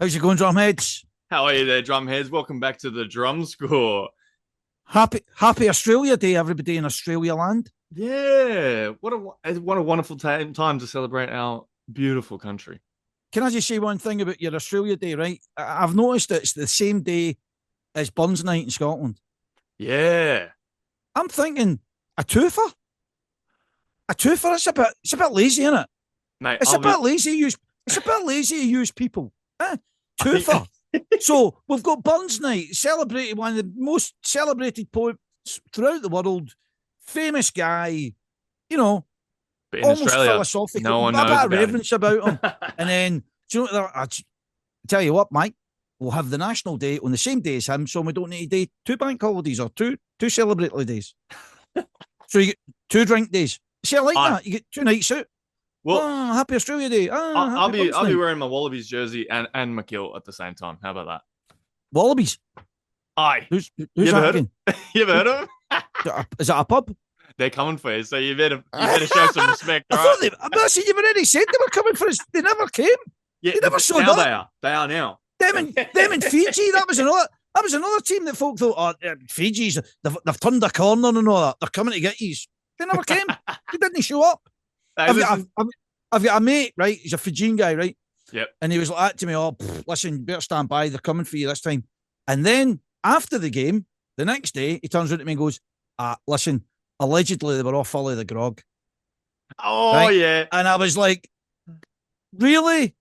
How's it going, drumheads? How are you there, drumheads? Welcome back to the Drum Score. Happy Australia Day, everybody in Australia land. Yeah, what a wonderful time to celebrate our beautiful country. Can I just say one thing about your Australia Day, right? I've noticed that it's the same day as Burns Night in Scotland. Yeah, I'm thinking a twofer? A twofer? It's a bit lazy, isn't it? mate. It's a bit lazy. It's a bit lazy to use people. Twofer. So we've got Burns Night, celebrated one of the most celebrated poets throughout the world, famous guy, you know, But in almost Australia, philosophical, no one a knows bit of about reverence about him. him. And then, do you know what? I tell you what, Mike, we'll have the National Day on the same day as him, so we don't need to do two bank holidays or two celebratory days. So you get two drink days. See, I like that. You get two nights out. Well, Happy Australia Day. I'll be wearing my Wallabies jersey and my kilt at the same time. How about that? Wallabies. Aye. Who's You that ever heard again? you ever heard of them? Is that a pub? They're coming for you, so you better show some respect. I thought you've already said they were coming for us. They never came. Yeah, they never showed now up. They are now. Them and Fiji. That was another team that folk thought, Fiji's they've turned a corner and all that. They're coming to get you. They never came. They didn't show up. I've got a mate, right? He's a Fijian guy, right? Yep. And he was like that to me, listen, you better stand by. They're coming for you this time. And then after the game, the next day, he turns around to me and goes, listen, allegedly they were all full of the grog. Oh, right? yeah. And I was like, really?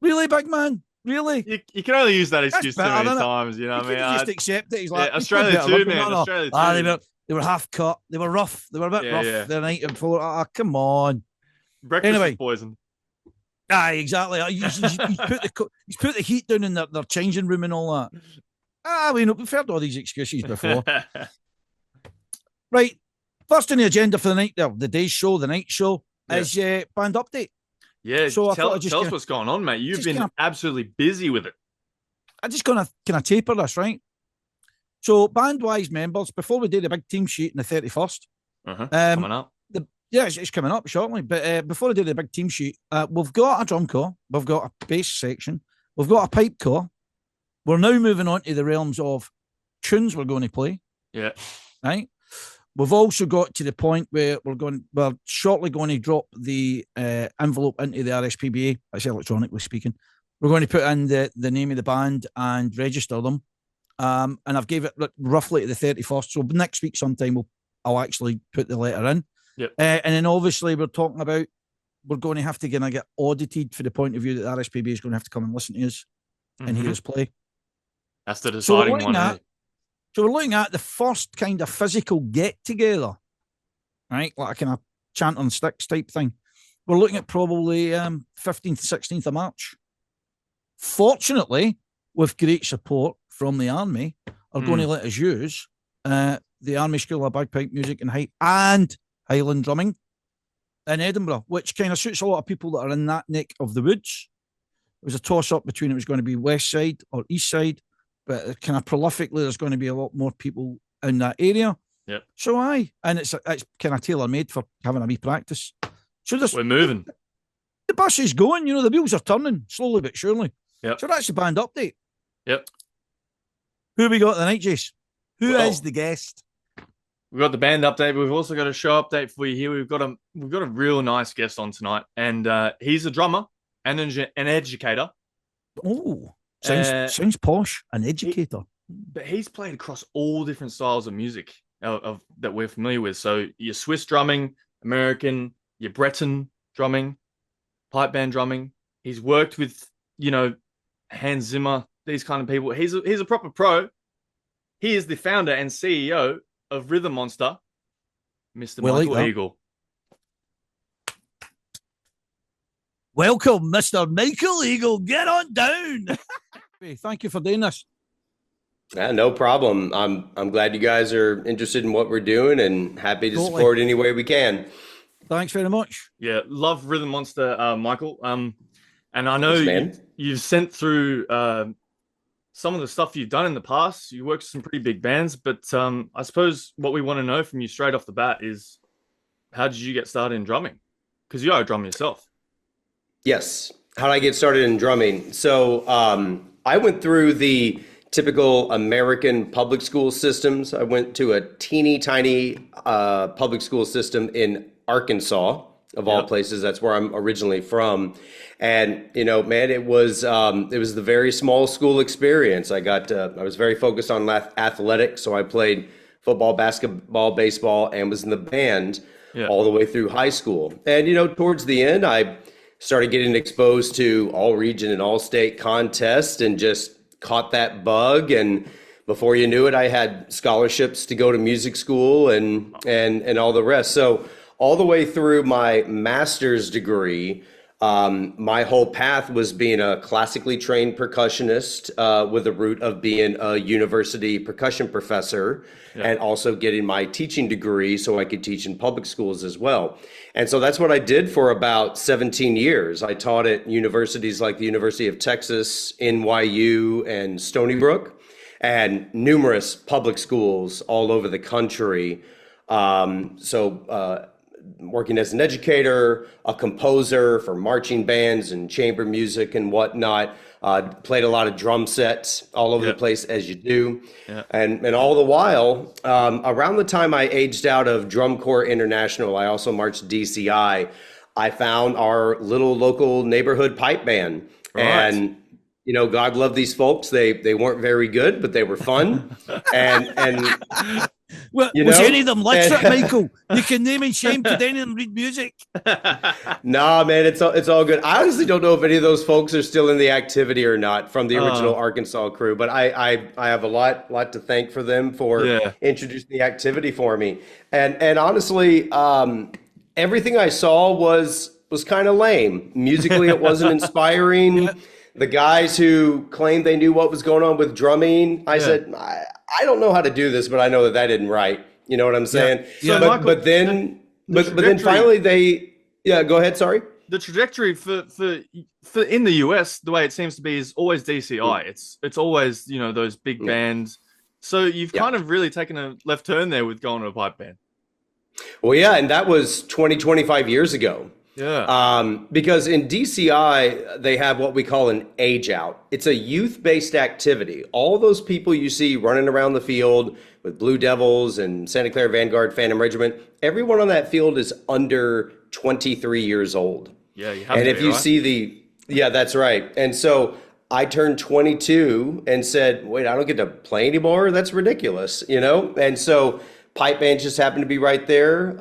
Really, big man? Really? You can only use that excuse better, too many times, you know what I mean? Just accept it. He's like, Australia too, man. Australia too. They were half cut. They were rough. They were a bit rough the night before. Come on. Breakfast is poison. Exactly. He's put the heat down in their changing room and all that. We've heard all these excuses before. Right. First on the agenda for the night, the day's show, the night show, is band update. Yeah, so tell us what's going on, mate. You've been absolutely busy with it. I'm just going to kind of taper this, right? So, band-wise members, before we do the big team sheet on the 31st, coming up. It's coming up shortly. But before I do the big team sheet, we've got a drum corps, we've got a bass section, we've got a pipe corps. We're now moving on to the realms of tunes we're going to play. Yeah. Right. We've also got to the point where we're shortly going to drop the envelope into the RSPBA. That's electronically speaking. We're going to put in the name of the band and register them. And I've gave it roughly to the 31st. So next week sometime I'll actually put the letter in. Yep. And then obviously we're talking about we're going to have to get audited for the point of view that the RSPB is going to have to come and listen to us and hear us play. That's the deciding one. So we're looking at the first kind of physical get together, right? Like a kind of chant on sticks type thing. We're looking at probably 15th, 16th of March. Fortunately, with great support from the Army, are going to let us use the Army School of Bagpipe Music and Highland Drumming in Edinburgh, which kind of suits a lot of people that are in that neck of the woods. It was a toss-up between it was going to be west side or east side, but kind of prolifically there's going to be a lot more people in that area. Yep. So and it's kind of tailor-made for having a wee practice. So we're moving. The bus is going, the wheels are turning slowly but surely. Yep. So that's the band update. Yep. Who we got tonight, Jace? Who is the guest? We've got the band update, but we've also got a show update for you here. We've got a real nice guest on tonight, and he's a drummer and an educator. Oh, sounds posh. An educator. But he's played across all different styles of music that we're familiar with. So your Swiss drumming, American, your Breton drumming, pipe band drumming. He's worked with, Hans Zimmer, these kind of people. He's a proper pro. He is the founder and CEO of Rhythm Monster, Mr. Michael Eagle. Welcome, Mr. Michael Eagle. Get on down. Thank you for doing this. Yeah, no problem. I'm glad you guys are interested in what we're doing and happy to support any way we can. Thanks very much. Yeah, love Rhythm Monster, Michael. And I know you've sent through some of the stuff you've done in the past. You worked with some pretty big bands, but I suppose what we want to know from you straight off the bat is how did you get started in drumming? Because you are a drummer yourself. Yes. How did I get started in drumming? So I went through the typical American public school systems. I went to a teeny tiny public school system in Arkansas, of all places. That's where I'm originally from. And man, it was the very small school experience. I was very focused on athletics, so I played football, basketball, baseball, and was in the band all the way through high school. And towards the end, I started getting exposed to all region and all state contests and just caught that bug. And before you knew it, I had scholarships to go to music school and all the rest. So all the way through my master's degree, my whole path was being a classically trained percussionist with the root of being a university percussion professor and also getting my teaching degree so I could teach in public schools as well. And so that's what I did for about 17 years. I taught at universities like the University of Texas, NYU, and Stony Brook, and numerous public schools all over the country. Working as an educator, a composer for marching bands and chamber music and whatnot. Played a lot of drum sets all over the place, as you do. And all the while, around the time I aged out of Drum Corps International, I also marched DCI. I found our little local neighborhood pipe band. And God love these folks. They weren't very good, but they were fun. and Well, was any of them literate, Michael? You can name and shame. Did any of them read music? Nah, man, it's all good. I honestly don't know if any of those folks are still in the activity or not from the original Arkansas crew, but I have a lot to thank for them for introducing the activity for me. And honestly, everything I saw was kind of lame. Musically, it wasn't inspiring. The guys who claimed they knew what was going on with drumming, I said, I don't know how to do this, but I know that isn't right. You know what I'm saying? So Michael, but then finally go ahead. Sorry. The trajectory for in the US, the way it seems to be is always DCI. It's always, those big bands. So you've kind of really taken a left turn there with going to a pipe band. Well, yeah. And that was 25 years ago. Yeah. Because in DCI, they have what we call an age out. It's a youth-based activity. All those people you see running around the field with Blue Devils and Santa Clara Vanguard Phantom Regiment, everyone on that field is under 23 years old. Yeah, you have and to if be, you right? see that's right. And so I turned 22 and said, wait, I don't get to play anymore? That's ridiculous, And so pipe band just happened to be right there.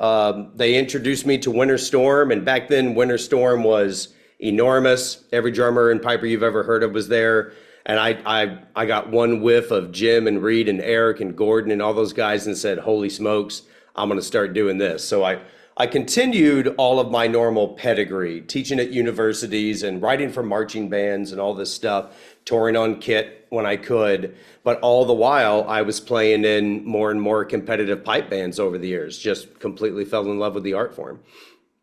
They introduced me to Winter Storm, and back then Winter Storm was enormous. Every drummer and piper you've ever heard of was there. And I got one whiff of Jim and Reed and Eric and Gordon and all those guys and said, holy smokes, I'm going to start doing this. So I continued all of my normal pedigree, teaching at universities and writing for marching bands and all this stuff, touring on kit when I could. But all the while, I was playing in more and more competitive pipe bands over the years, just completely fell in love with the art form.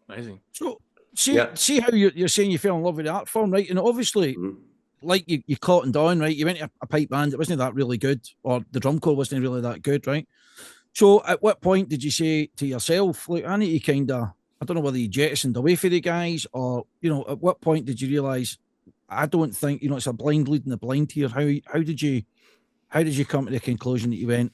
Amazing. So see how you're saying you fell in love with the art form, right? And obviously, like you cottoned on, right? You went to a pipe band, it wasn't that really good, or the drum corps wasn't really that good, right? So at what point did you say to yourself, look, I need to kind of, I don't know whether you jettisoned away for the guys, or, at what point did you realize, I don't think, it's a blind leading the blind here. How did you come to the conclusion that you went,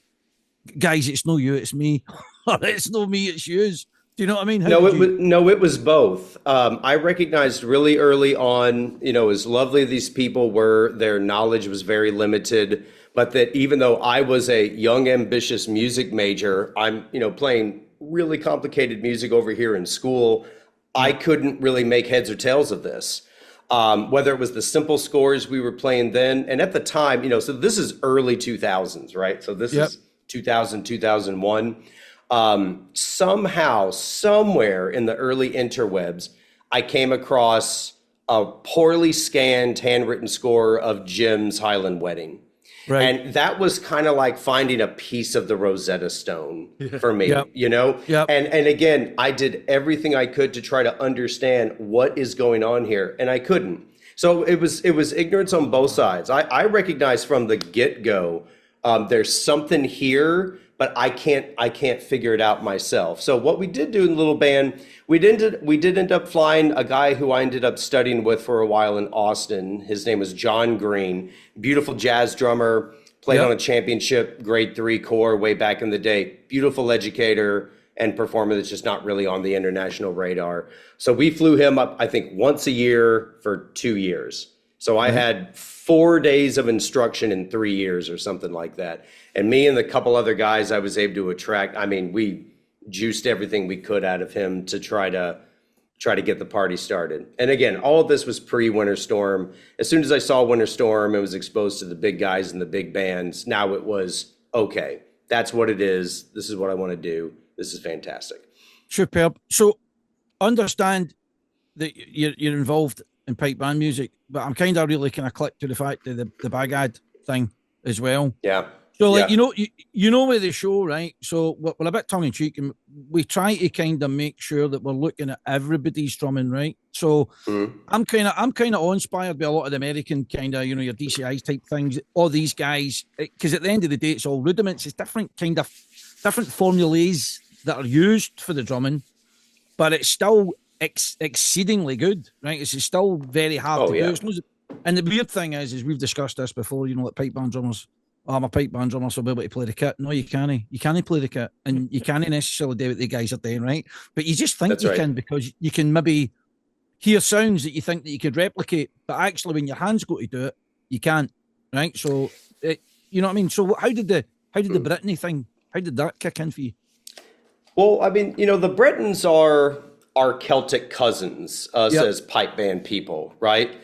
guys, it's no you, it's me, or it's no me, it's yous? Do you know what I mean? It was both. I recognized really early on, as lovely these people were, their knowledge was very limited, but that even though I was a young, ambitious music major, I'm, playing really complicated music over here in school, I couldn't really make heads or tails of this. Whether it was the simple scores we were playing then, and at the time, so this is early 2000s, right? So this is 2000, 2001. Somehow, somewhere in the early interwebs, I came across a poorly scanned handwritten score of Jim's Highland Wedding. Right. And that was kind of like finding a piece of the Rosetta Stone for me, And again, I did everything I could to try to understand what is going on here, and I couldn't. So it was ignorance on both sides. I recognized from the get-go There's something here, but I can't figure it out myself. So what we did do in the little band, we did end up flying a guy who I ended up studying with for a while in Austin. His name was John Green, beautiful jazz drummer, played on a championship grade 3 corps way back in the day. Beautiful educator and performer that's just not really on the international radar. So we flew him up, I think, once a year for 2 years. So I had 4 days of instruction in 3 years or something like that. And me and a couple other guys I was able to attract, I mean, we juiced everything we could out of him to try to get the party started. And again, all of this was pre-Winter Storm. As soon as I saw Winter Storm and was exposed to the big guys and the big bands, now it was, okay, that's what it is. This is what I want to do. This is fantastic. Superb. So understand that you're involved in pipe band music, but I'm kind of really clicked to the fact that the Bagad thing as well. Yeah. So like, you know with the show, right? So we're a bit tongue in cheek, and we try to kind of make sure that we're looking at everybody's drumming, right? So I'm kind of inspired by a lot of the American kind of, your DCI type things. All these guys, because at the end of the day, it's all rudiments. It's different formulas that are used for the drumming, but it's still exceedingly good, right? It's still very hard to do. And the weird thing is we've discussed this before, like pipe band drummers. Oh, I'm a pipe band drummer, so I'll be able to play the kit. No, you can't. You can't play the kit, and you can't necessarily do what the guys are doing, right? But you just think can, because you can maybe hear sounds that you think that you could replicate, but actually when your hands go to do it, you can't, right? So, you know what I mean? So how did the Brittany thing, how did that kick in for you? Well, I mean, the Britons are our Celtic cousins, says pipe band people, right?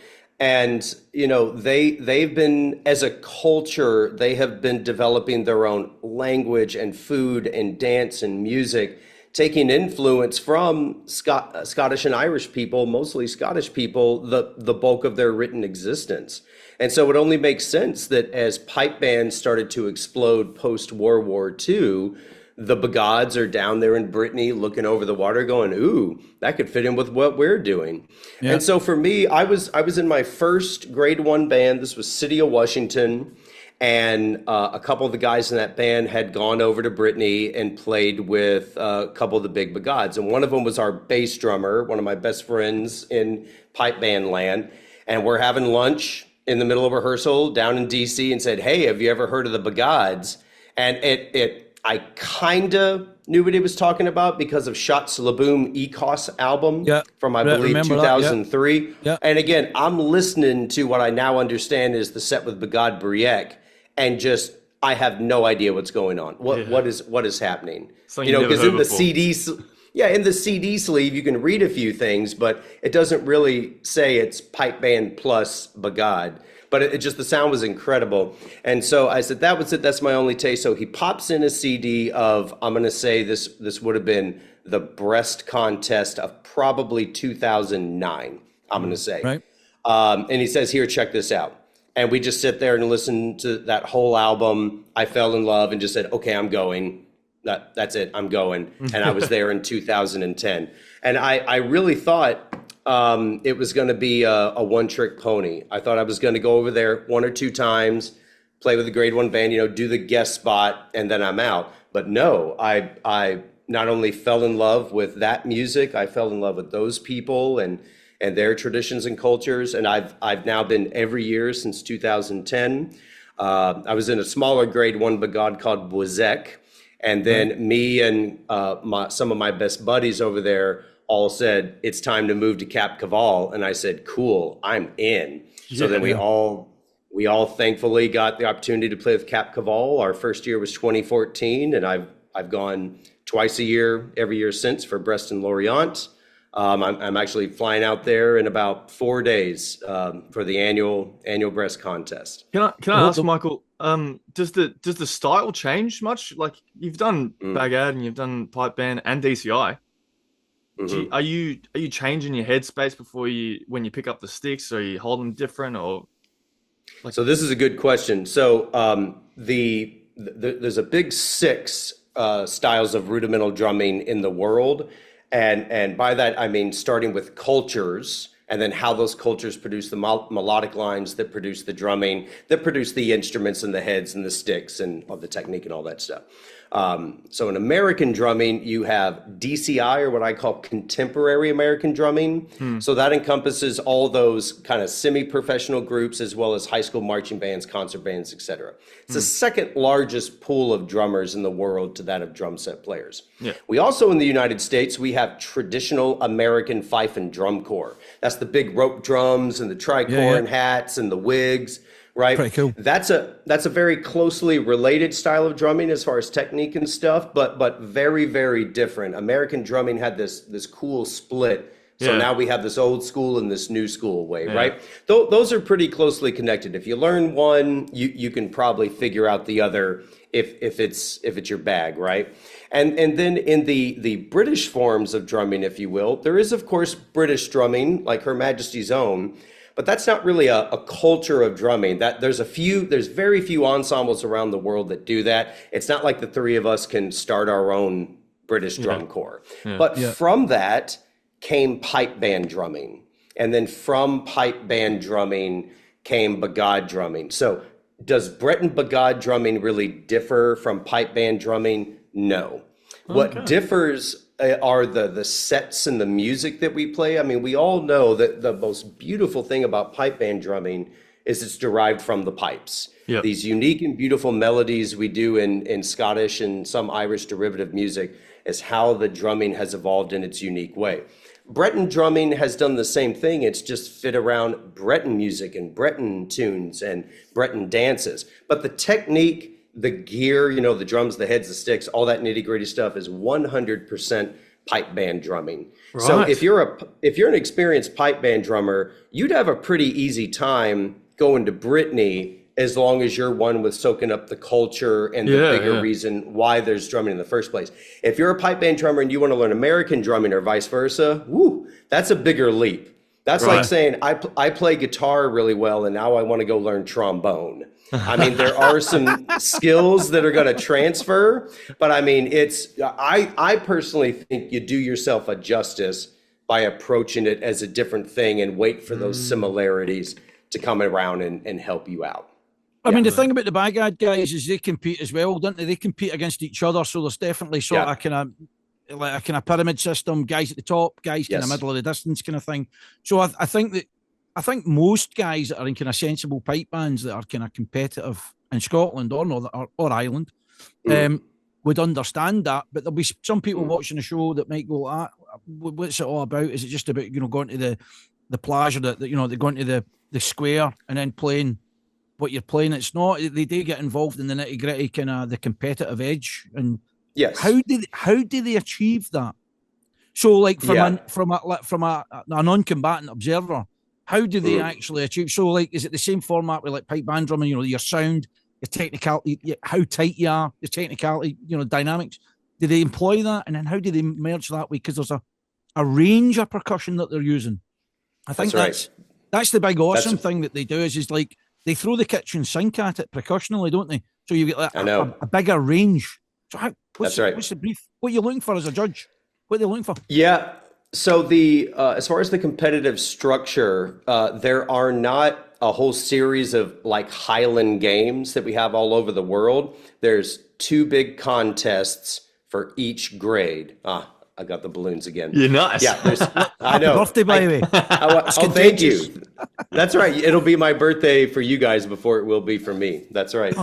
And, they've been, as a culture, they have been developing their own language and food and dance and music, taking influence from Scottish and Irish people, mostly Scottish people, the bulk of their written existence. And so it only makes sense that as pipe bands started to explode post-World War II, the Bagods are down there in Brittany looking over the water going, ooh, that could fit in with what we're doing. Yeah. And so for me, I was in my first grade 1 band. This was City of Washington. And a couple of the guys in that band had gone over to Brittany and played with a couple of the big Bagods. And one of them was our bass drummer, one of my best friends in pipe band land. And we're having lunch in the middle of rehearsal down in DC and said, hey, have you ever heard of the Bagods? And I kind of knew what he was talking about because of Shots Laboom Ecos album from, I believe, 2003. Yeah. And again, I'm listening to what I now understand is the set with Bagad Briek, and just, I have no idea what's going on. What is happening? Because in the in the CD sleeve, you can read a few things, but it doesn't really say it's pipe band plus Bagad. But it just, the sound was incredible. And so I said, that was it. That's my only taste. So he pops in a CD of, I'm going to say this would have been the Brest contest of probably 2009, I'm going to say. Right. And he says, here, check this out. And we just sit there and listen to that whole album. I fell in love and just said, okay, I'm going. That's it. I'm going. And I was there in 2010. And I really thought, it was going to be a one-trick pony. I thought I was going to go over there 1 or 2 times, play with the grade 1 band, do the guest spot, and then I'm out. But no, I not only fell in love with that music, I fell in love with those people and their traditions and cultures. And I've now been every year since 2010. I was in a smaller grade 1 Bagad called Wazek. And then me and some of my best buddies over there all said, it's time to move to Cap Caval. And I said, cool, I'm in. So then we all thankfully got the opportunity to play with Cap Caval. Our first year was 2014, and I've gone twice a year, every year since, for Brest and Lorient. I'm actually flying out there in about 4 days for the annual Brest contest. Can I ask, Michael, does the style change much? Like, you've done Bagad and you've done pipe band and DCI. Are you changing your headspace when you pick up the sticks? Or are you holding different, or So this is a good question. So there's a big 6 styles of rudimental drumming in the world, and by that I mean starting with cultures. and then how those cultures produce the melodic lines that produce the drumming, that produce the instruments and the heads and the sticks and all the technique and all that stuff. So in American drumming, you have DCI, or what I call contemporary American drumming. So that encompasses all those kind of semi-professional groups, as well as high school marching bands, concert bands, etc. It's the second largest pool of drummers in the world to that of drum set players. Yeah. We also, in the United States, we have traditional American fife and drum corps. That's the big rope drums and the tricorn hats and the wigs. Right. Pretty cool. That's a very closely related style of drumming as far as technique and stuff, but very, very different. American drumming had this cool split. So now we have this old school and this new school way, right? Those are pretty closely connected. If you learn one, you can probably figure out the other if it's your bag, right? And then in the British forms of drumming, if you will, there is of course British drumming, like Her Majesty's Own. But that's not really a culture of drumming. There's very few ensembles around the world that do that. It's not like the three of us can start our own British drum corps. But from that came pipe band drumming. And then from pipe band drumming came bagad drumming. So does Breton bagad drumming really differ from pipe band drumming? No. What differs are the sets and the music that we play. I mean, we all know that the most beautiful thing about pipe band drumming is it's derived from the pipes. Yep. These unique and beautiful melodies we do in Scottish and some Irish derivative music is how the drumming has evolved in its unique way. Breton drumming has done the same thing. It's just fit around Breton music and Breton tunes and Breton dances. But the technique, the gear, the drums, the heads, the sticks, all that nitty gritty stuff is 100% pipe band drumming. Right. So if you're an experienced pipe band drummer, you'd have a pretty easy time going to Brittany as long as you're one with soaking up the culture and the bigger reason why there's drumming in the first place. If you're a pipe band drummer and you want to learn American drumming or vice versa, that's a bigger leap. That's like saying I play guitar really well and now I want to go learn trombone. I mean, there are some skills that are going to transfer, but I mean, I personally think you do yourself a justice by approaching it as a different thing and wait for those similarities to come around and help you out. I mean, the thing about the Bagad guys is they compete as well, don't they? They compete against each other, so there's definitely sort of a kind of pyramid system, guys at the top, guys in the middle of the distance kind of thing. So I think most guys that are in kind of sensible pipe bands that are kind of competitive in Scotland or Northern or Ireland would understand that. But there'll be some people watching the show that might go, what's it all about? Is it just about, going to the plage or they're going to the square and then playing what you're playing? It's not. They do get involved in the nitty gritty kind of the competitive edge. And how do they achieve that? So like from a non-combatant observer, how do they actually achieve? So like, is it the same format with like pipe band drumming? Your sound, your technicality, how tight you are, your technicality, dynamics. Do they employ that, and then how do they merge that way? Because there's a range of percussion that they're using. I think that's the big awesome thing that they do is like they throw the kitchen sink at it percussionally, don't they? So you get like a bigger range. So what's the brief? What are you looking for as a judge? What are they looking for? Yeah. So as far as the competitive structure, there are not a whole series of like Highland games that we have all over the world. There's 2 big contests for each grade. I got the balloons again. You're nice. Yeah, I know. Birthday, baby. Thank you. That's right. It'll be my birthday for you guys before it will be for me. That's right.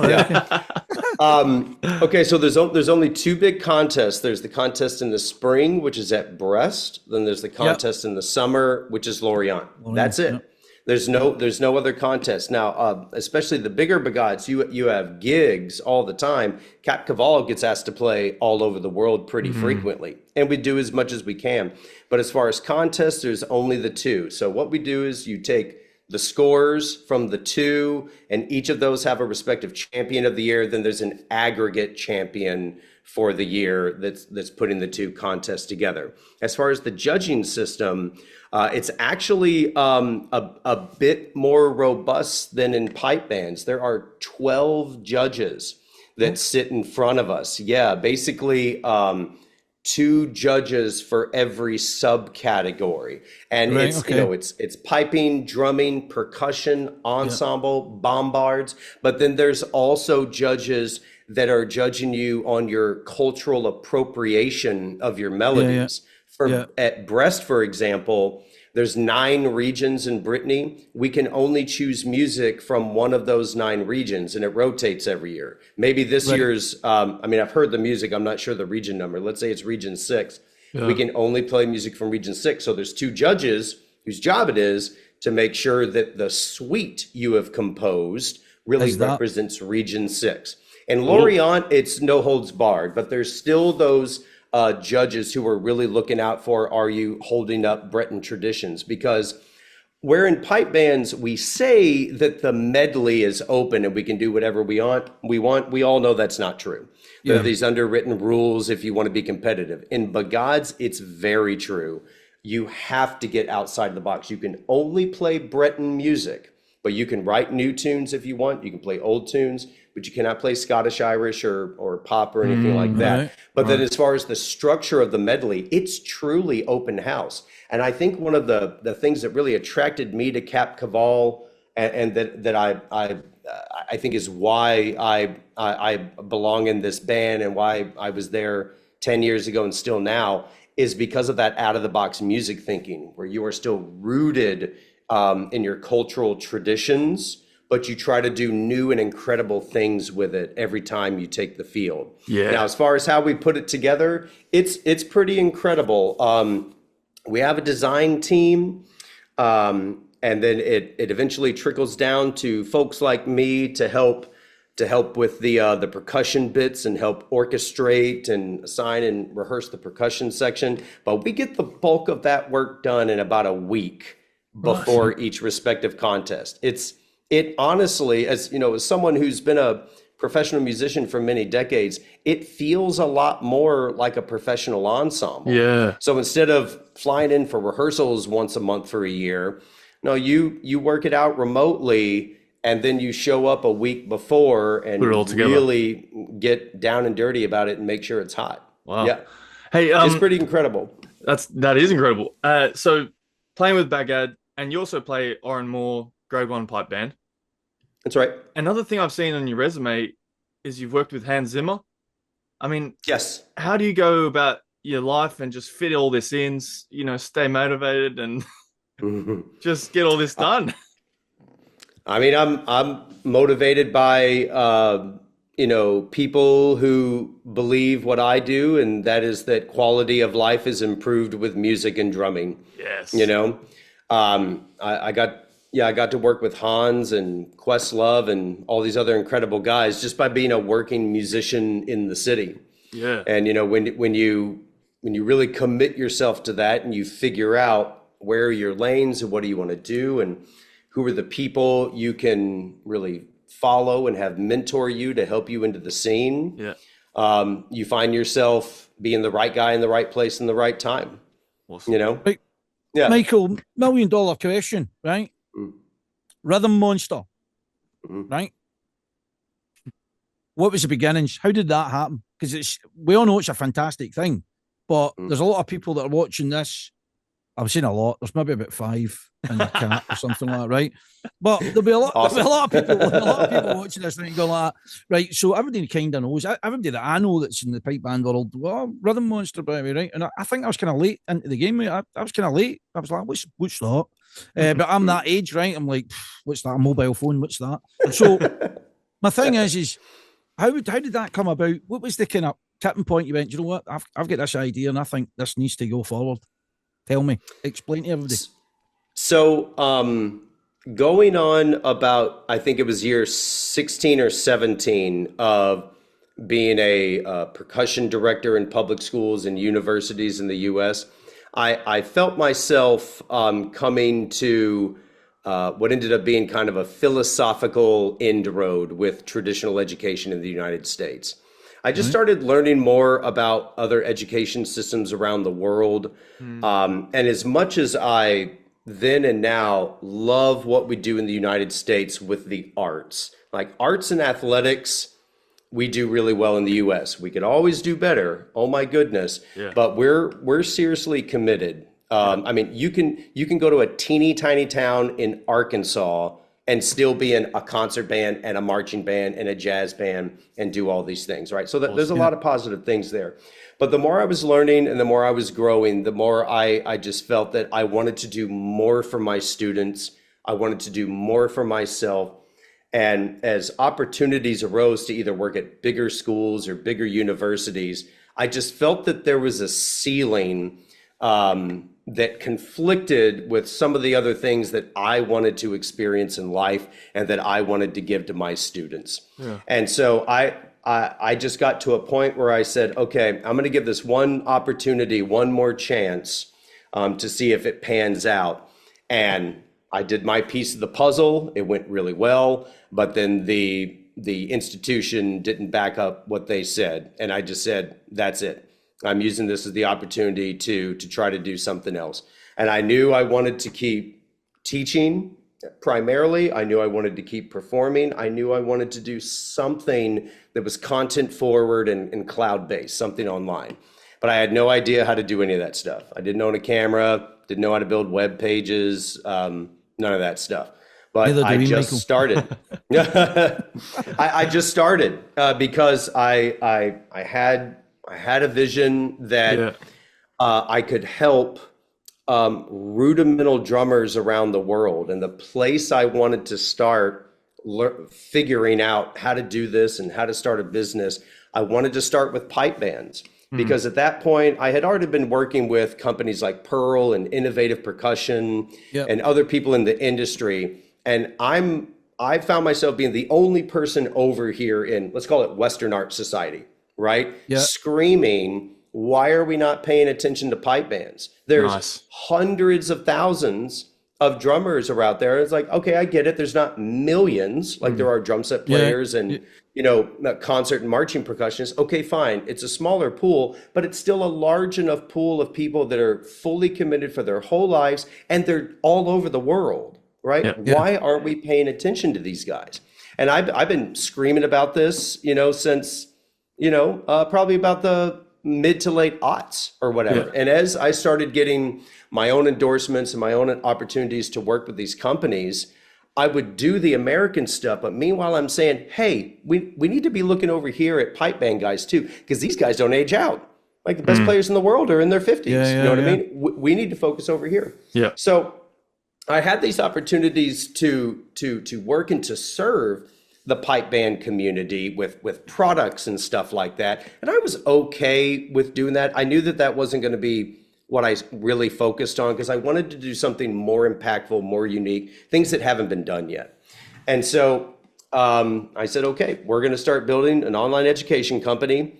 Okay, so there's only 2 big contests. There's the contest in the spring, which is at Brest. Then there's the contest in the summer, which is Lorient. That's it. Yep. There's no other contest. Now, especially the bigger bagads, you have gigs all the time. Cap Caval gets asked to play all over the world pretty frequently, and we do as much as we can. But as far as contests, there's only the 2. So what we do is you take the scores from the 2, and each of those have a respective champion of the year. Then there's an aggregate champion for the year that's putting the 2 contests together. As far as the judging system, it's actually a bit more robust than in pipe bands. There are 12 judges that sit in front of us. Yeah, basically two judges for every subcategory. And Right, it's, okay. you know, it's piping, drumming, percussion, ensemble, bombards, but then there's also judges that are judging you on your cultural appropriation of your melodies. Yeah. At Brest, for example, there's 9 regions in Brittany. We can only choose music from one of those 9 regions, and it rotates every year. Maybe this Right. year's, I mean, I've heard the music. I'm not sure the region number. Let's say it's region 6. Yeah. We can only play music from region 6. So there's 2 judges whose job it is to make sure that the suite you have composed really Is that- represents region 6. And Lorient, it's no holds barred, but there's still those judges who are really looking out for, are you holding up Breton traditions? Because where in pipe bands, we say that the medley is open and we can do whatever we want, we all know that's not true. There are these underwritten rules if you want to be competitive. In Bagads, it's very true. You have to get outside the box. You can only play Breton music, but you can write new tunes if you want. You can play old tunes, but you cannot play Scottish, Irish, or pop or anything like that. Right. But then as far as the structure of the medley, it's truly open house. And I think one of the things that really attracted me to Cap Caval and that I think is why I belong in this band and why I was there 10 years ago and still now is because of that out of the box music thinking, where you are still rooted in your cultural traditions, but you try to do new and incredible things with it every time you take the field. Yeah. Now, as far as how we put it together, it's pretty incredible. We have a design team, and then it eventually trickles down to folks like me to help with the percussion bits and help orchestrate and assign and rehearse the percussion section. But we get the bulk of that work done in about a week before each respective contest. It honestly, as you know, as someone who's been a professional musician for many decades, it feels a lot more like a professional ensemble. Yeah. So instead of flying in for rehearsals once a month for a year, no, you work it out remotely, and then you show up a week before and Put it all together. really get down and dirty about it and make sure it's hot. Wow. Yeah, Hey, it's pretty incredible. that is incredible. So playing with Baghdad, and you also play Oran Moore Grade 1 pipe band. That's right. Another thing I've seen on your resume is you've worked with Hans Zimmer. I mean, Yes. how do you go about your life and just fit all this in, you know, stay motivated and just get all this done? I mean, I'm motivated by people who believe what I do, and that is that quality of life is improved with music and drumming. Yes. You know, I got to work with Hans and Questlove and all these other incredible guys just by being a working musician in the city. Yeah. And when you really commit yourself to that and you figure out where are your lanes and what do you want to do and who are the people you can really follow and have mentor you to help you into the scene. Yeah. You find yourself being the right guy in the right place in the right time. Awesome. You know? Right. Yeah. Michael, $1 million question, right? Rhythm Monster, right? What was the beginnings? How did that happen? Because we all know it's a fantastic thing, but there's a lot of people that are watching this. I've seen a lot. There's maybe about 5 in the cat or something like that, right? But there'll be a lot. Awesome. There'll be a lot of people watching this and go like that, right? So everybody kind of knows. Everybody that I know that's in the pipe band world, well, Rhythm Monster, baby, right? And I think I was kind of late into the game. I was kind of late. I was like, what's that? But I'm that age, right? I'm like, what's that? A mobile phone? What's that? So my thing is how did that come about? What was the kind of tipping point you went, you know what? I've got this idea and I think this needs to go forward. Tell me, explain to everybody. So, going on about, I think it was year 16 or 17 of being a percussion director in public schools and universities in the U.S., I felt myself coming to what ended up being kind of a philosophical end road with traditional education in the United States. I just started learning more about other education systems around the world. And as much as I then and now love what we do in the United States with the arts, like arts and athletics we do really well in the US. We could always do better. Oh my goodness. Yeah. But we're seriously committed. I mean, you can go to a teeny tiny town in Arkansas and still be in a concert band and a marching band and a jazz band and do all these things, right? So there's a lot of positive things there. But the more I was learning and the more I was growing, the more I just felt that I wanted to do more for my students. I wanted to do more for myself. And as opportunities arose to either work at bigger schools or bigger universities, I just felt that there was a ceiling that conflicted with some of the other things that I wanted to experience in life and that I wanted to give to my students. Yeah. And so I just got to a point where I said, okay, I'm going to give this one opportunity, one more chance to see if it pans out. And I did my piece of the puzzle. It went really well, but then the institution didn't back up what they said. And I just said, that's it. I'm using this as the opportunity to try to do something else. And I knew I wanted to keep teaching primarily. I knew I wanted to keep performing. I knew I wanted to do something that was content forward and cloud-based, something online. But I had no idea how to do any of that stuff. I didn't own a camera, didn't know how to build web pages, none of that stuff. But I just started. I just started because I had a vision that I could help rudimental drummers around the world. And the place I wanted to start figuring out how to do this and how to start a business, I wanted to start with pipe bands. Because at that point, I had already been working with companies like Pearl and Innovative Percussion and other people in the industry. And I found myself being the only person over here in, let's call it Western Art Society, right? Screaming, why are we not paying attention to pipe bands? There's hundreds of thousands of drummers are out there. It's like, okay, I get it. There's not millions like there are drum set players and, you know, concert and marching percussionists. Okay, fine. It's a smaller pool, but it's still a large enough pool of people that are fully committed for their whole lives and they're all over the world, right? Why aren't we paying attention to these guys? And I've been screaming about this, you know, since, you know, probably about the mid to late aughts or whatever. And as I started getting my own endorsements and my own opportunities to work with these companies, I would do the American stuff. But meanwhile, I'm saying, hey, we need to be looking over here at pipe band guys too, because these guys don't age out. Like the best players in the world are in their 50s. You know what I mean? We need to focus over here. So I had these opportunities to work and to serve the pipe band community with products and stuff like that. And I was okay with doing that. I knew that that wasn't going to be what I really focused on because I wanted to do something more impactful, more unique, things that haven't been done yet. And so I said, okay, we're going to start building an online education company.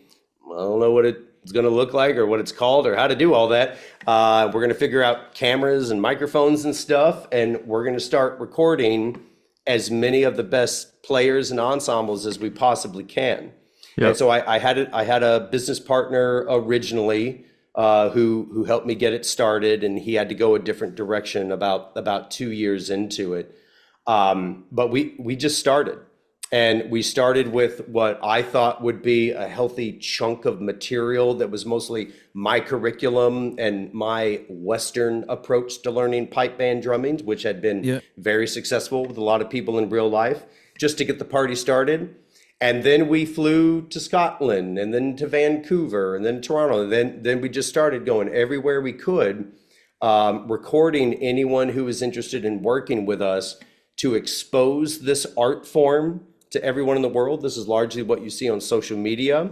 I don't know what it's going to look like or what it's called or how to do all that. We're going to figure out cameras and microphones and stuff. And we're going to start recording as many of the best players and ensembles as we possibly can. And so I had a business partner originally who helped me get it started, and he had to go a different direction about 2 years into it. But we just started, and we started with what I thought would be a healthy chunk of material that was mostly my curriculum and my Western approach to learning pipe band drumming, which had been very successful with a lot of people in real life, just to get the party started. And then we flew to Scotland and then to Vancouver and then Toronto. And then we just started going everywhere we could, recording anyone who was interested in working with us to expose this art form to everyone in the world. This is largely what you see on social media.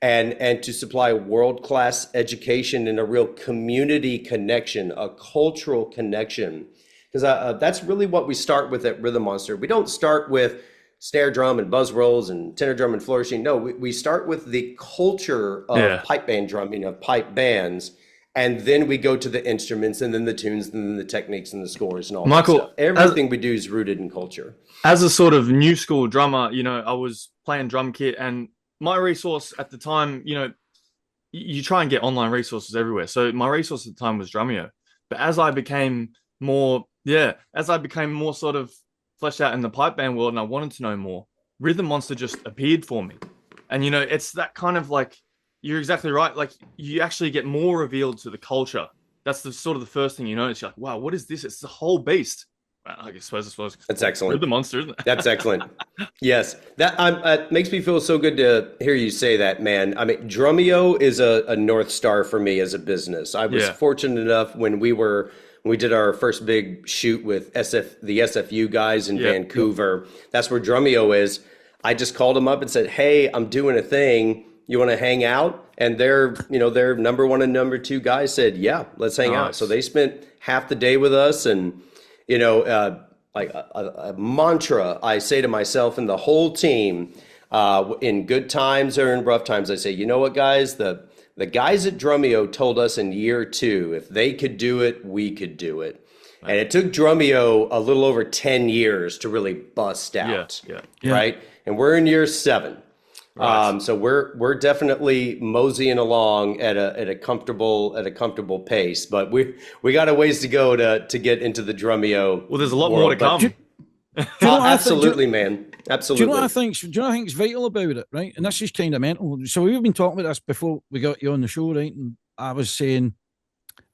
And to supply world-class education and a real community connection, a cultural connection. Because that's really what we start with at Rhythm Monster. We don't start with snare drum and buzz rolls and tenor drum and flourishing. No, we start with the culture of pipe band drumming, of pipe bands, and then we go to the instruments and then the tunes and then the techniques and the scores and all that stuff. Everything we do is rooted in culture. As a sort of new school drummer, you know, I was playing drum kit, and my resource at the time, you know, you try and get online resources everywhere. So my resource at the time was Drumeo. But as I became more sort of fleshed out in the pipe band world and I wanted to know more, Rhythm Monster just appeared for me. And it's that kind of like, you're exactly right. Like you actually get more revealed to the culture. That's the sort of the first thing you notice. You're like, wow, what is this? It's the whole beast. Well, I suppose That's excellent. the monster, isn't it? That's excellent. Yes, that makes me feel so good to hear you say that, man. I mean, Drumeo is a North Star for me as a business. I was fortunate enough when we did our first big shoot with the SFU guys in Vancouver. That's where Drumeo is. I just called them up and said, "Hey, I'm doing a thing. You want to hang out?" And their number one and number two guys said, "Yeah, let's hang out." So they spent half the day with us, and like a mantra I say to myself and the whole team, in good times or in rough times, I say, you know what, guys, the guys at Drumeo told us in year 2, if they could do it, we could do it. Right. And it took Drumeo a little over 10 years to really bust out. Right? And we're in year 7. Right. So we're definitely moseying along at a comfortable pace, but we got a ways to go to get into the Drumeo. Well, there's a lot more to come. Absolutely, man. Absolutely. Do you know what I think is vital about it, right? And this is kind of mental. So we've been talking about this before we got you on the show, right? And I was saying,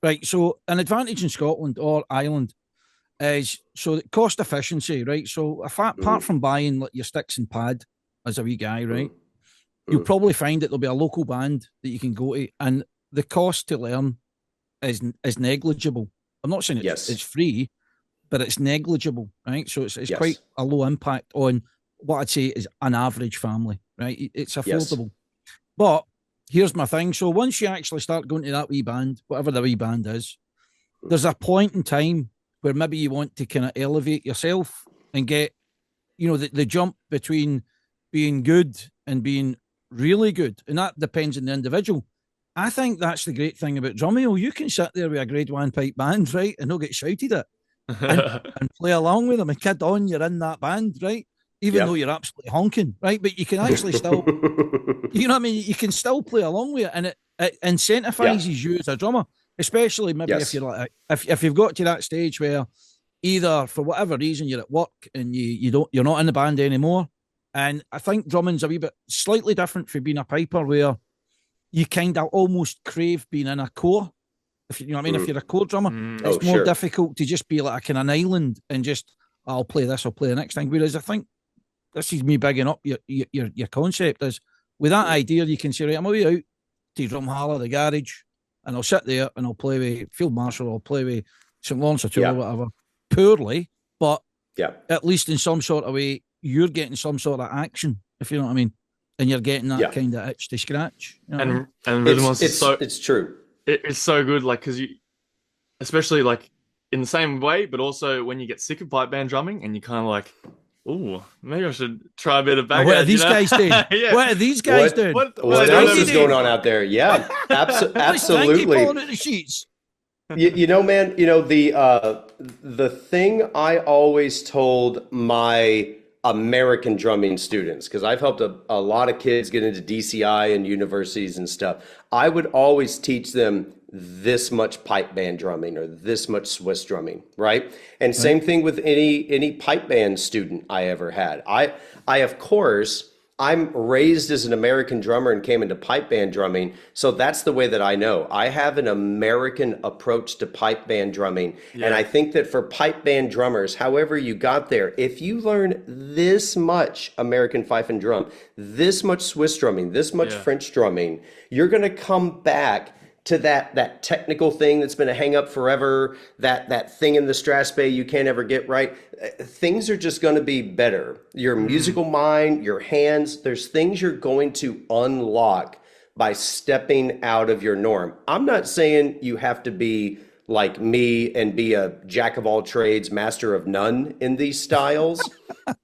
right, so an advantage in Scotland or Ireland is so cost efficiency, right? So apart from buying like your sticks and pad as a wee guy, right? You'll probably find that there'll be a local band that you can go to, and the cost to learn is negligible. I'm not saying it's free, but it's negligible, right? So it's quite a low impact on what I'd say is an average family, right? It's affordable. But here's my thing. So once you actually start going to that wee band, whatever the wee band is, there's a point in time where maybe you want to kind of elevate yourself and get, the jump between being good and being really good, and that depends on the individual. I think that's the great thing about Drumeo. You can sit there with a grade 1 pipe band, right, and they'll get shouted at and play along with them and kid on, you're in that band, right, even though you're absolutely honking, right, but you can actually still you know what I mean, you can still play along with it, and it incentivizes you as a drummer, especially maybe if you're like if you've got to that stage where either for whatever reason you're at work and you're not in the band anymore. And I think drumming's a wee bit slightly different from being a piper, where you kind of almost crave being in a corps. If you know what I mean, if you're a corps drummer, it's more difficult to just be like an island and just, I'll play this, I'll play the next thing. Whereas I think this is me bigging up your concept is with that idea, you can say, right, I'm away out to Drumhallar, the garage, and I'll sit there and I'll play with Field Marshal, I'll play with St. Lawrence or or whatever, poorly, but at least in some sort of way, you're getting some sort of action, if you know what I mean, and you're getting that kind of itch to scratch. You know and Rhythm Monster, it's true. It's so good, like, because you, especially like in the same way, but also when you get sick of pipe band drumming and you kind of like, oh, maybe I should try a bit of back. What are these guys doing? What are these guys doing? What else is going on out there? Yeah, absolutely. Pulling the sheets. You know, man. The thing I always told my American drumming students, because I've helped a lot of kids get into DCI and universities and stuff, I would always teach them this much pipe band drumming or this much Swiss drumming, right? And same thing with any pipe band student I ever had. I of course, I'm raised as an American drummer and came into pipe band drumming, so that's the way that I know. I have an American approach to pipe band drumming, and I think that for pipe band drummers, however you got there, if you learn this much American fife and drum, this much Swiss drumming, this much French drumming, you're going to come back to that technical thing that's been a hang up forever, that thing in the Strass Bay you can't ever get right. Things are just going to be better. Your musical mind, your hands, there's things you're going to unlock by stepping out of your norm. I'm not saying you have to be like me and be a jack of all trades, master of none in these styles.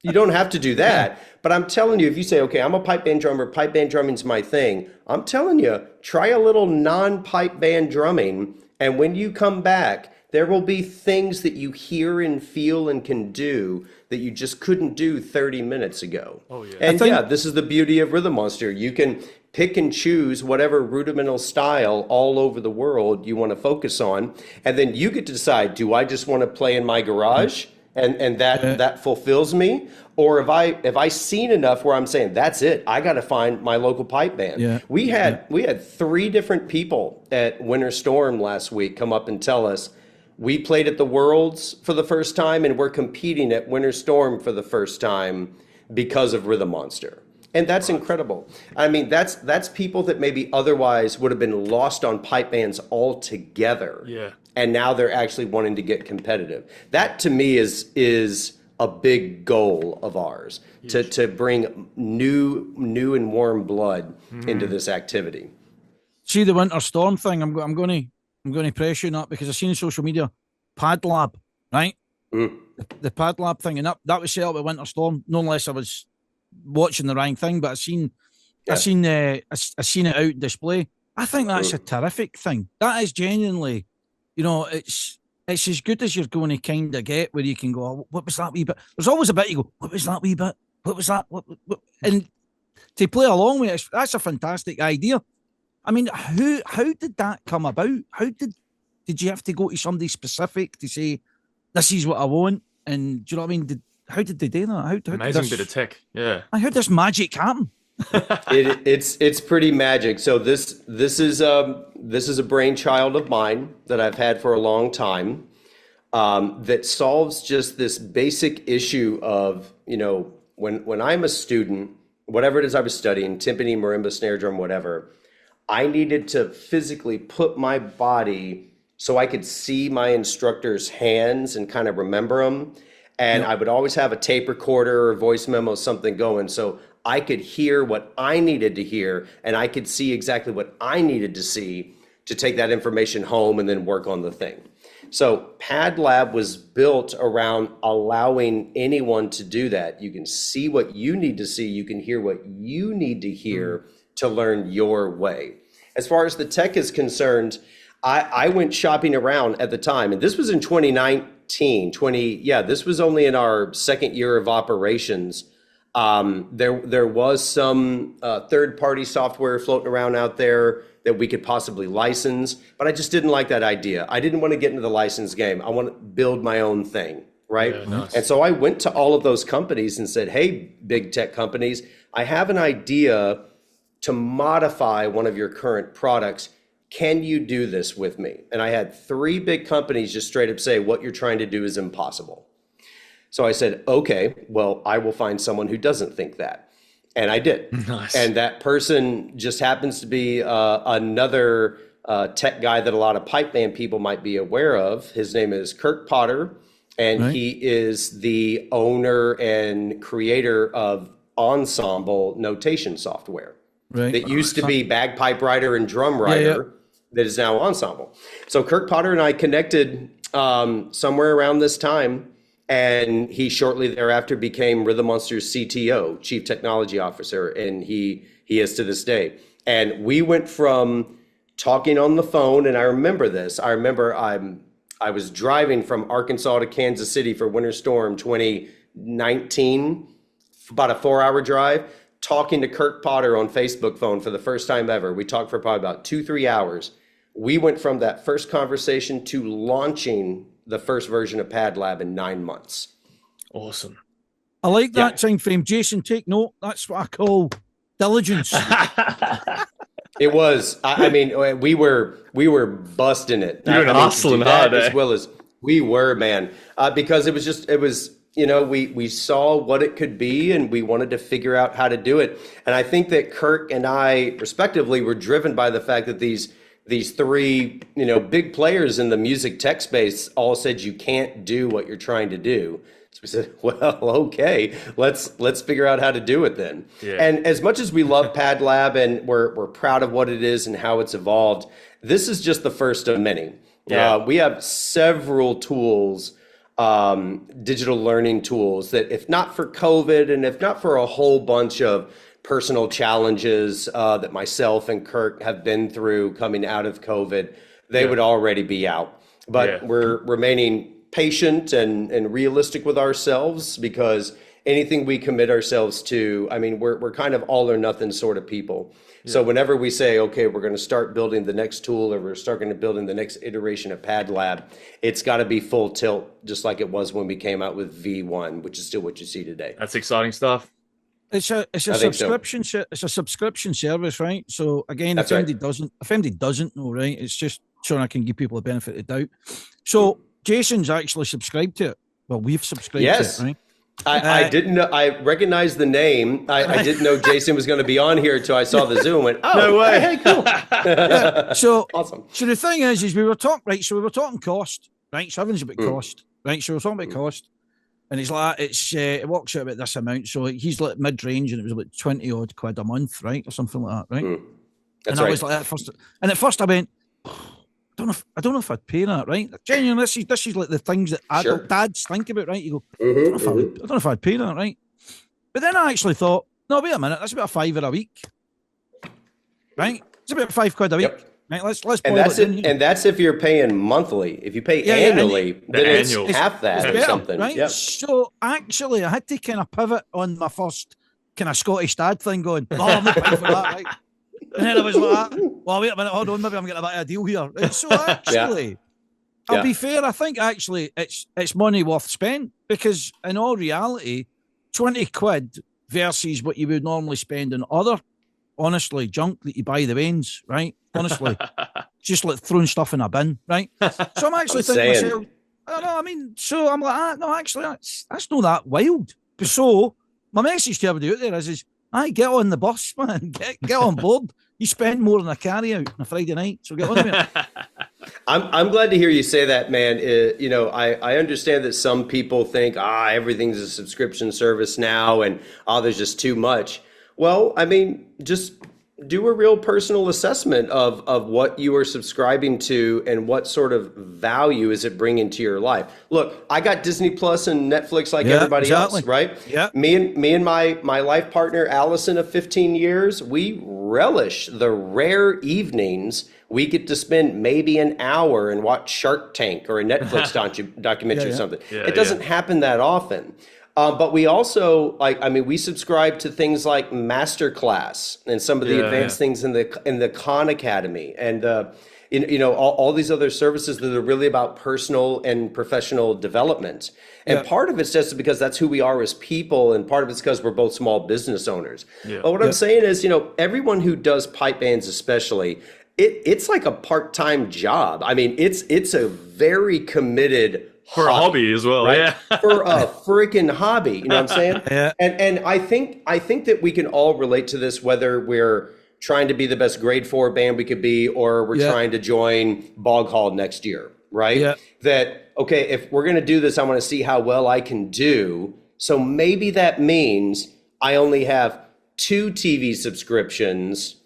You don't have to do that. But I'm telling you, if you say, okay, I'm a pipe band drummer, pipe band drumming's my thing, I'm telling you, try a little non-pipe band drumming. And when you come back, there will be things that you hear and feel and can do that you just couldn't do 30 minutes ago. Oh, yeah. And this is the beauty of Rhythm Monster. You can pick and choose whatever rudimental style all over the world you want to focus on. And then you get to decide, do I just want to play in my garage and that fulfills me? or if I seen enough where I'm saying that's it, I got to find my local pipe band. Yeah. We had 3 different people at Winter Storm last week come up and tell us we played at the Worlds for the first time and we're competing at Winter Storm for the first time because of Rhythm Monster. And that's incredible. I mean, that's people that maybe otherwise would have been lost on pipe bands altogether. Yeah. And now they're actually wanting to get competitive. That to me is a big goal of ours, to bring new and warm blood into this activity. See the Winter Storm thing. I'm going to press you on that because I've seen on social media Pad Lab, right? The Pad Lab thing, and that was set up at Winter Storm. No less I was watching the right thing, but I seen it out display. I think that's a terrific thing. That is genuinely, it's as good as you're going to kind of get where you can go, oh, what was that wee bit? There's always a bit you go, what was that wee bit? What was that? What? And to play along with it, that's a fantastic idea. I mean, how did that come about? How did you have to go to somebody specific to say, this is what I want? And do you know what I mean? How did they do that? Amazing bit of tech. Yeah. How did this magic happen? It's pretty magic. So this is a brainchild of mine that I've had for a long time, that solves just this basic issue of, when I'm a student, whatever it is I was studying, timpani, marimba, snare drum, whatever, I needed to physically put my body so I could see my instructor's hands and kind of remember them. And I would always have a tape recorder or voice memo, something going, so I could hear what I needed to hear, and I could see exactly what I needed to see to take that information home and then work on the thing. So Pad Lab was built around allowing anyone to do that. You can see what you need to see, you can hear what you need to hear to learn your way. As far as the tech is concerned, I went shopping around at the time, and this was in 2019, this was only in our second year of operations. There was some third-party software floating around out there that we could possibly license, but I just didn't like that idea. I didn't want to get into the license game. I want to build my own thing, right? Yeah, nice. And so I went to all of those companies and said, hey, big tech companies, I have an idea to modify one of your current products. Can you do this with me? And I had 3 big companies just straight up say, what you're trying to do is impossible. So I said, okay, well, I will find someone who doesn't think that. And I did. Nice. And that person just happens to be another tech guy that a lot of pipe band people might be aware of. His name is Kirk Potter, and he is the owner and creator of Ensemble notation software. That used to be Bagpipe Writer and Drum Writer. That is now Ensemble. So Kirk Potter and I connected somewhere around this time, and he shortly thereafter became Rhythm Monster's CTO, Chief Technology Officer, and he is to this day. And we went from talking on the phone, and I remember this. I was driving from Arkansas to Kansas City for Winter Storm 2019, about a 4-hour drive, talking to Kirk Potter on Facebook phone for the first time ever. We talked for probably about 2-3 hours. We went from that first conversation to launching the first version of Pad Lab in 9 months. Awesome. I like that time frame. Jason, take note. That's what I call diligence. It was. I mean, we were busting it. You were hustling hard, as well as we were, man. Because it was. We saw what it could be, and we wanted to figure out how to do it. And I think that Kirk and I, respectively, were driven by the fact that these 3, big players in the music tech space all said you can't do what you're trying to do. So we said, well, okay, let's figure out how to do it then. Yeah. And as much as we love Pad Lab and we're proud of what it is and how it's evolved, this is just the first of many. Yeah. We have several tools, digital learning tools that, if not for COVID and if not for a whole bunch of personal challenges that myself and Kirk have been through coming out of COVID, they would already be out. But we're remaining patient and realistic with ourselves, because anything we commit ourselves to, I mean, we're kind of all or nothing sort of people. So whenever we say, okay, we're going to start building the next tool, or we're starting to building the next iteration of Pad Lab, it's got to be full tilt, just like it was when we came out with V1, which is still what you see today. That's exciting stuff. It's a subscription. It's a subscription service, right? So again, if anybody doesn't know, right, it's just so I can give people the benefit of the doubt. So Jason's actually subscribed to it. Well, we've subscribed to it, right? I didn't know. I recognized the name. I didn't know Jason was going to be on here until I saw the Zoom. Went, oh, no way! Hey, cool. So awesome. So the thing is we were talking, right? So we were talking cost, right? So everything's about cost, right? So we're talking about cost, and it's like it works out about this amount. So he's like mid range, and it was about 20 odd quid a month, right, or something like that, right? That's and I was like, at first I went, I don't know if I'd pay that, right? Genuinely, this is like the things that adult dads think about, right? You go, I don't know if I'd pay that, right? But then I actually thought, no, wait a minute, that's about £5 a week, right? It's about £5 a week, right? Let's and that's it. And that's if you're paying monthly. If you pay annually, then it's half that or better, something, right? Yep. So actually, I had to kind of pivot on my first kind of Scottish dad thing, going, oh, I'm not paying for that, right? And then I was like, well, wait a minute, hold on, maybe I'm getting a bit of a deal here. And so actually, I'll be fair, I think actually it's money worth spent, because in all reality, 20 quid versus what you would normally spend on other, honestly, junk that you buy the veins, right? Honestly, just like throwing stuff in a bin, right? So I'm actually thinking to myself, I don't know, I mean, so I'm like, no, actually, that's not that wild. So my message to everybody out there is get on the bus, man. Get on board. You spend more than a carry out on a Friday night, so get on it. I'm glad to hear you say that, man. You know, I understand that some people think, everything's a subscription service now, and there's just too much. Well, I mean, just do a real personal assessment of what you are subscribing to and what sort of value is it bringing to your life. Look, I got Disney Plus and Netflix like everybody else, right? Yeah. Me and my life partner, Allison, of 15 years, we relish the rare evenings we get to spend maybe an hour and watch Shark Tank or a Netflix documentary or something. It doesn't happen that often. But we also we subscribe to things like Masterclass and some of the advanced things in the Khan Academy, and all these other services that are really about personal and professional development. And part of it's just because that's who we are as people, and part of it's because we're both small business owners. But what I'm saying is, everyone who does pipe bands, especially, it's like a part-time job. I mean, it's a very committed for a hobby as well, right? For a freaking hobby, you know what I'm saying? And I think that we can all relate to this, whether we're trying to be the best grade 4 band we could be, or we're trying to join Bog Hall next year, right? That, okay, if we're going to do this, I want to see how well I can do. So maybe that means I only have 2 TV subscriptions,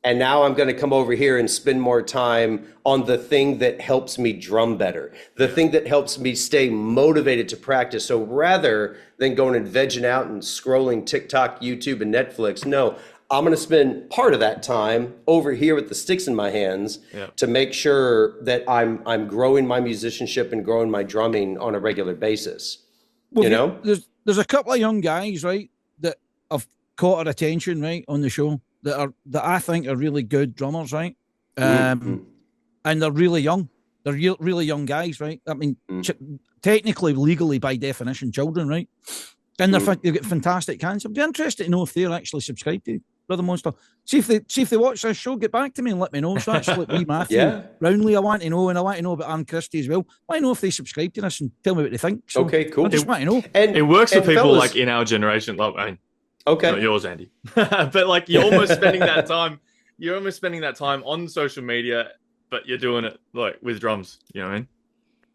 and now I'm going to come over here and spend more time on the thing that helps me drum better, the thing that helps me stay motivated to practice. So rather than going and vegging out and scrolling TikTok, YouTube, and Netflix, no, I'm going to spend part of that time over here with the sticks in my hands to make sure that I'm growing my musicianship and growing my drumming on a regular basis. Well, there's a couple of young guys, right, that have caught our attention, right, on the show, that I think are really good drummers, right? And they're really young. They're really young guys, right? I mean, technically, legally, by definition, children, right? And they've got fantastic hands. I'd be interested to know if they're actually subscribed to Brother Monster. See if they watch this show, get back to me and let me know. So that's like me, Matthew Brownlee. I want to know, and I want to know about Ann Christie as well. I know if they subscribe to this and tell me what they think. So okay, cool. I just want to know. And it works for people like in our generation. Like, I mean, not yours, Andy. But like you're almost spending that time. You're almost spending that time on social media, but you're doing it like with drums. You know what I mean?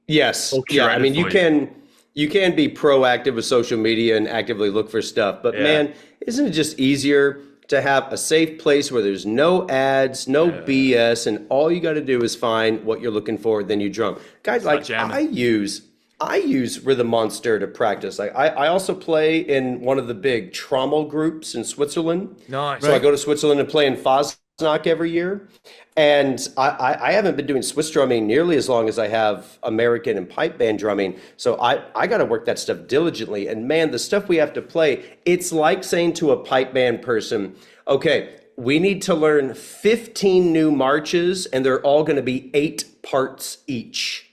Yes. Yeah. I mean, you can be proactive with social media and actively look for stuff. But man, isn't it just easier to have a safe place where there's no ads, no BS, and all you got to do is find what you're looking for, then you drum. Guys, like I use I use Rhythm Monster to practice. I also play in one of the big trommel groups in Switzerland. Nice. So I go to Switzerland and play in Fosnacht every year. And I haven't been doing Swiss drumming nearly as long as I have American and pipe band drumming. So I got to work that stuff diligently. And man, the stuff we have to play, it's like saying to a pipe band person, okay, we need to learn 15 new marches and they're all going to be 8 parts each.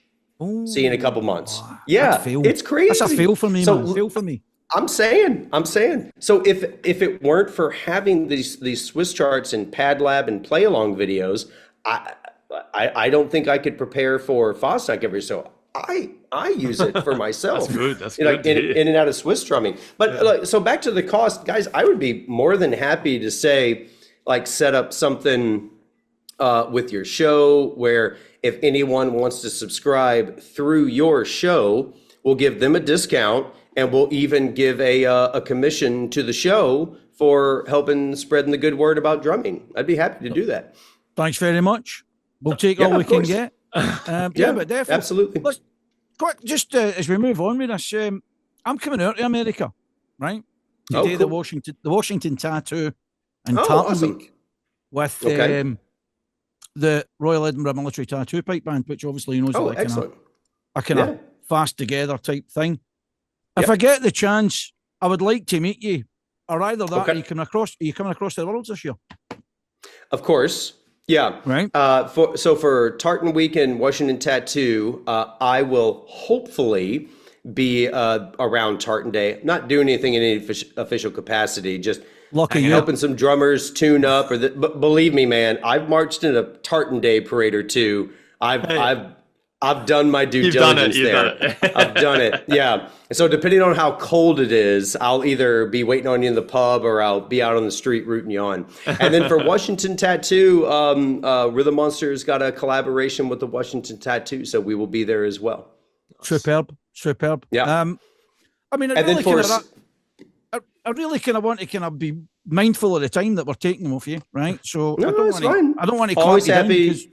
Ooh, See you in a couple months. wow, Yeah, it's crazy. That's a fail for me, So man. Fail for me. I'm saying. So if it weren't for having these Swiss charts and Pad Lab and play along videos, I don't think I could prepare for Fosnacht every so. I use it for myself. That's good. That's like good. in and out of Swiss drumming. But so back to the cost, guys. I would be more than happy to say, like, set up something with your show where if anyone wants to subscribe through your show, we'll give them a discount and we'll even give a commission to the show for helping spreading the good word about drumming. I'd be happy to do that. Thanks very much. We'll take all we can get. But definitely. Absolutely. Let's, quick, just as we move on with this, I'm coming out to America, right? Today, cool. the Washington Tattoo and Tartan awesome. Week with the Royal Edinburgh Military Tattoo Pipe Band, which obviously knows like a kind of fast together type thing. If I get the chance, I would like to meet you, or either that, or are you coming across the world this year? Of course. Yeah. Right. For Tartan Week and Washington Tattoo, I will hopefully be around Tartan Day. Not doing anything in any official capacity, just helping some drummers tune up. But believe me, man, I've marched in a Tartan Day parade or two. I've done my due diligence there. I've done it. Yeah. So depending on how cold it is, I'll either be waiting on you in the pub or I'll be out on the street rooting you on. And then for Washington Tattoo, Rhythm Monster's got a collaboration with the Washington Tattoo, so we will be there as well. Superb. Yeah. I mean, I really kind of want to kind of be mindful of the time that we're taking with you, right? So I don't want to always happy.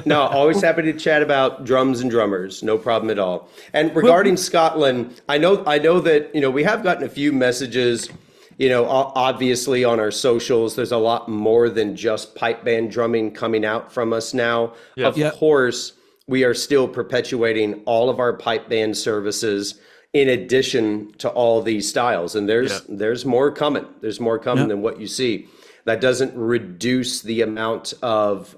No, always happy to chat about drums and drummers. No problem at all. And regarding Scotland, I know that, we have gotten a few messages, obviously on our socials. There's a lot more than just pipe band drumming coming out from us now. Yeah. Of course, we are still perpetuating all of our pipe band services in addition to all these styles. And there's more coming. There's more coming than what you see. That doesn't reduce the amount of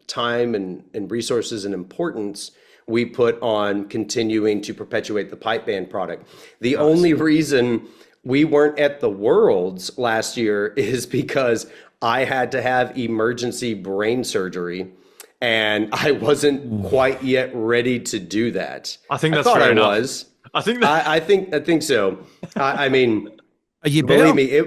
time and resources and importance we put on continuing to perpetuate the pipe band product. The only reason we weren't at the Worlds last year is because I had to have emergency brain surgery and I wasn't quite yet ready to do that. I think that's fair enough. I think so. I mean, are you believe me,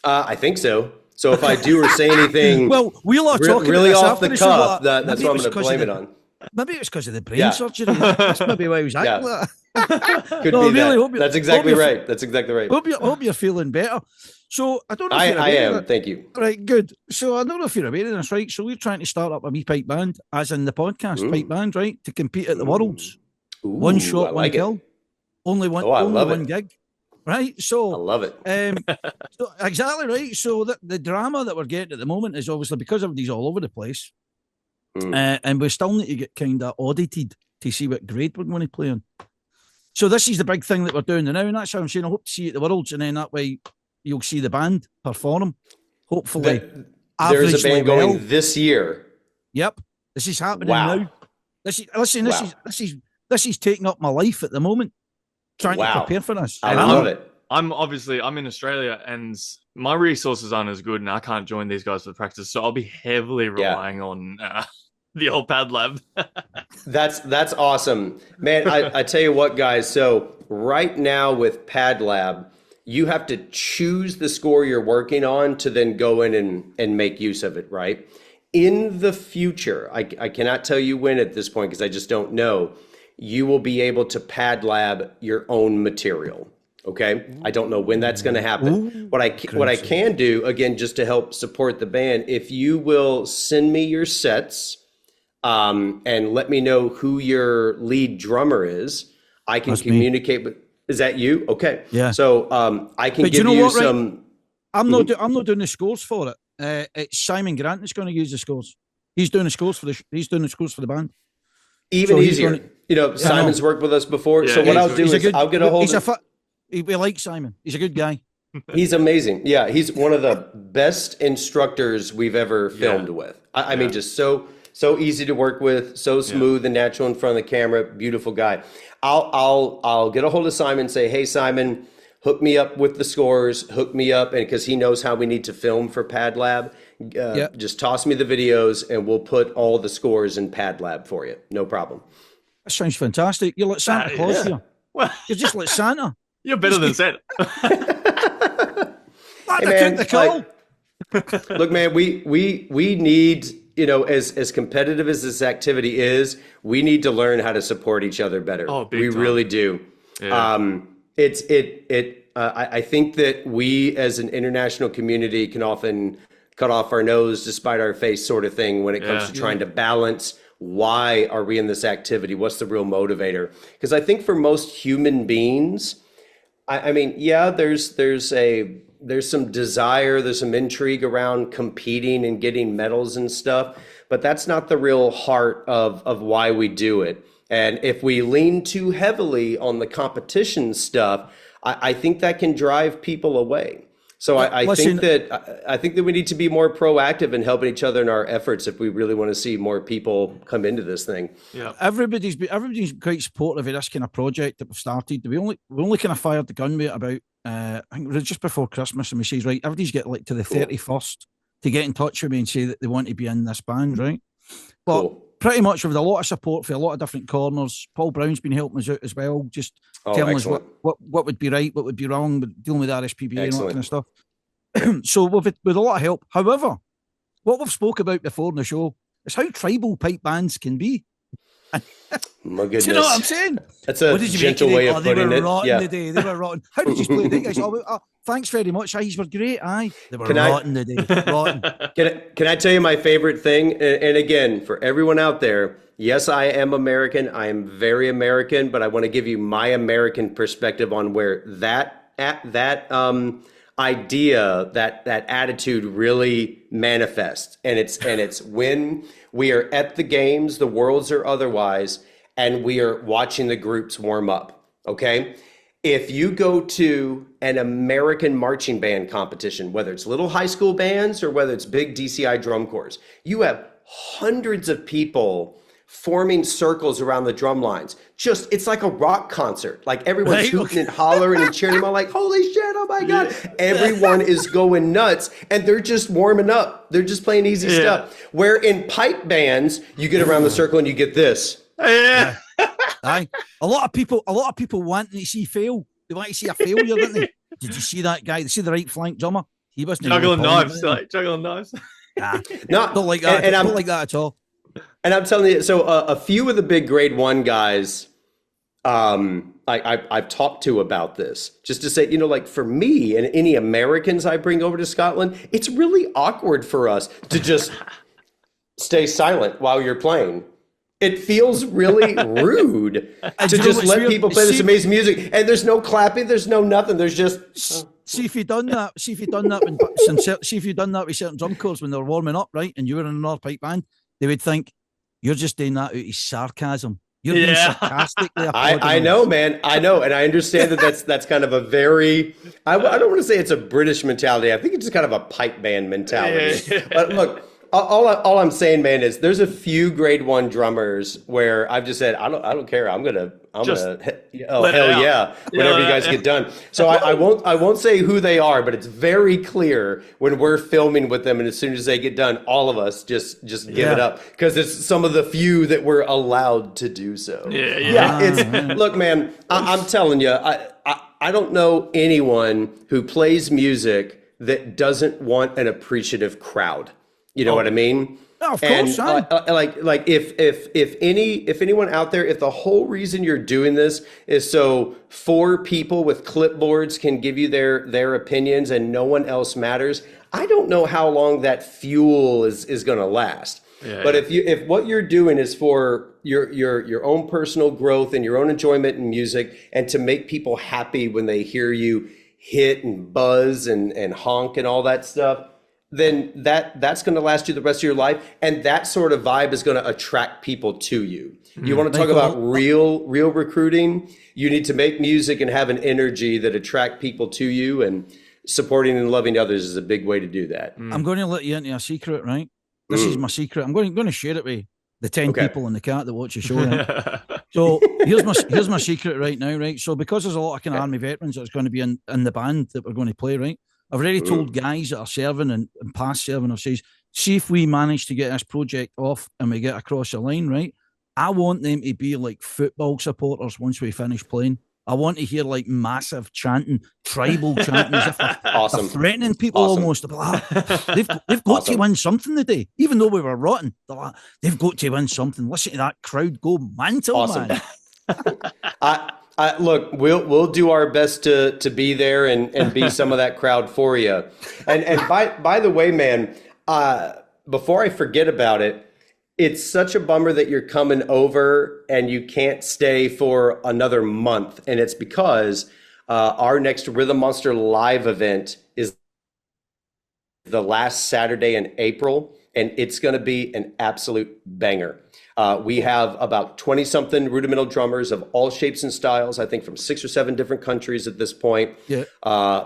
I think so. So if I do or say anything we'll talking really off the cuff, that's what I'm going to blame it on. Maybe it was because of the brain surgery. That's maybe why he was acting like that. Could be that. That's exactly right. That's exactly right. Hope you're feeling better. So I don't know if I am. Thank you. Right, good. So I don't know if you're aware of this, right? So we're trying to start up a wee pipe band, as in the podcast pipe band, right? To compete at the Worlds. One shot, one kill. Only one gig. Right, so I love it. So exactly right. So the drama that we're getting at the moment is obviously because everybody's all over the place, and we still need to get kind of audited to see what grade we're going to play on. So this is the big thing that we're doing now, and that's how I'm saying I hope to see you at the Worlds, and then that way you'll see the band perform. Hopefully, there's a band going this year. Yep, this is happening now. This is taking up my life at the moment. Trying to prepare for this. I love it. I'm in Australia and my resources aren't as good and I can't join these guys for practice. So I'll be heavily relying on the old Pad Lab. That's awesome, man. I tell you what, guys. So right now with Pad Lab, you have to choose the score you're working on to then go in and make use of it, right? In the future, I cannot tell you when at this point because I just don't know. You will be able to Pad Lab your own material. Okay. I don't know when that's going to happen. What I can do, again, just to help support the band, if you will send me your sets and let me know who your lead drummer is, I can That's me. communicate with. Is that you? Okay. Yeah. So I can But give you know what, right? some. I'm not doing the scores for it. It's Simon Grant that's going to use the scores. He's doing the scores for the band. Even So he's easier. gonna- You know, I Simon's know. worked with us before. Yeah, So what he's- I'll do He's a is good. I'll get a hold He's a of. we like Simon. He's a good guy. He's amazing. Yeah, he's one of the best instructors we've ever filmed with. I mean, just so easy to work with, so smooth and natural in front of the camera. Beautiful guy. I'll get a hold of Simon. Say, hey Simon, hook me up with the scores. Hook me up, and because he knows how we need to film for Pad Lab, just toss me the videos, and we'll put all the scores in Pad Lab for you. No problem. That sounds fantastic. You're like Santa Claus here. Well, You're just like Santa. you're better than Santa. Hey, man, the call. Look, man, we need, you know, as competitive as this activity is, we need to learn how to support each other better. Oh, big we time. really do. Yeah. I think that we as an international community can often cut off our nose despite our face sort of thing when it comes to trying to balance why are we in this activity? What's the real motivator? Because I think for most human beings, I mean, yeah, there's some desire, there's some intrigue around competing and getting medals and stuff, but that's not the real heart of why we do it. And if we lean too heavily on the competition stuff, I think that can drive people away. So I think that we need to be more proactive in helping each other in our efforts if we really want to see more people come into this thing. Yeah. Everybody's quite supportive of this kind of project that we've started. We only kind of fired the gun with it about I think it was just before Christmas, and we says, right, everybody's get like to the 31st to get in touch with me and say that they want to be in this band, right? But pretty much with a lot of support for a lot of different corners. Paul Brown's been helping us out as well, just telling us what would be right, what would be wrong, but dealing with RSPBA and all that kind of stuff. So with a lot of help. However, what we've spoke about before in the show is how tribal pipe bands can be. My goodness. Do you know what I'm saying? That's a gentle way of putting it. They were rotten today. They were rotten. How did you play today, guys? Thanks very much. Aye, you were great. Aye, they were rotten today. Rotten. Can I tell you my favorite thing? And again, for everyone out there, yes, I am American. I am very American, but I want to give you my American perspective on where that idea, that attitude really manifests. And it's when we are at the games, the Worlds or otherwise, and we are watching the groups warm up. Okay. If you go to an American marching band competition, whether it's little high school bands or whether it's big DCI drum corps, you have hundreds of people forming circles around the drum lines. It's like a rock concert. Like everyone's hooting and hollering and cheering them on like, holy shit, oh my God. Everyone is going nuts and they're just warming up. They're just playing easy stuff. Where in pipe bands, you get around the circle and you get this. Yeah. Aye. A lot of people wanting to see fail. They want to see a failure, don't they? Did you see that guy? Did you see the right flank drummer? He wasn't Juggling knives. Juggling knives. No, don't like that. I don't like that at all. And I'm telling you, so a few of the big grade one guys I've talked to about this, just to say, you know, like for me and any Americans I bring over to Scotland, it's really awkward for us to just stay silent while you're playing. It feels really rude to just let people play this amazing music. And there's no clapping, there's no nothing. There's just... See if you've done that with certain drum corps when they're warming up, right? And you were in another pipe band, they would think, you're just doing that out of sarcasm. You're being sarcastically. I know, man. I know. And I understand that's kind of a very, I don't want to say it's a British mentality. I think it's just kind of a pipe band mentality. Yeah. But look, all I'm saying, man, is there's a few grade one drummers where I've just said, I don't care. I'm gonna hell yeah, whenever you guys get done. So I won't say who they are, but it's very clear when we're filming with them, and as soon as they get done, all of us just give it up because it's some of the few that we're allowed to do so. Look, man, I'm telling you, I don't know anyone who plays music that doesn't want an appreciative crowd. You know what I mean? No, of course. Like if anyone out there, if the whole reason you're doing this is so 4 people with clipboards can give you their opinions and no one else matters, I don't know how long that fuel is going to last. Yeah, But if what you're doing is for your own personal growth and your own enjoyment in music, and to make people happy when they hear you hit and buzz and honk and all that stuff, then that's going to last you the rest of your life. And that sort of vibe is going to attract people to you. You want to talk about real recruiting? You need to make music and have an energy that attract people to you, and supporting and loving others is a big way to do that. I'm going to let you into a secret, right? This is my secret. I'm going to share it with the 10 people in the cat that watch the show. Right? So here's my secret right now, right? So because there's a lot of kind of army veterans that's going to be in the band that we're going to play, right? I've already told guys that are serving and past serving, I've said, see if we manage to get this project off and we get across the line, right? I want them to be like football supporters once we finish playing. I want to hear like massive chanting, tribal chanting, as if they're threatening people almost. Like, they've got to win something today, even though we were rotten. Like, they've got to win something. Listen to that crowd go mental, man. Look, we'll do our best to be there and be some of that crowd for you. And by the way, man, before I forget about it, it's such a bummer that you're coming over and you can't stay for another month. And it's because our next Rhythm Monster live event is the last Saturday in April, and it's going to be an absolute banger. We have about 20-something rudimental drummers of all shapes and styles, I think from 6 or 7 different countries at this point,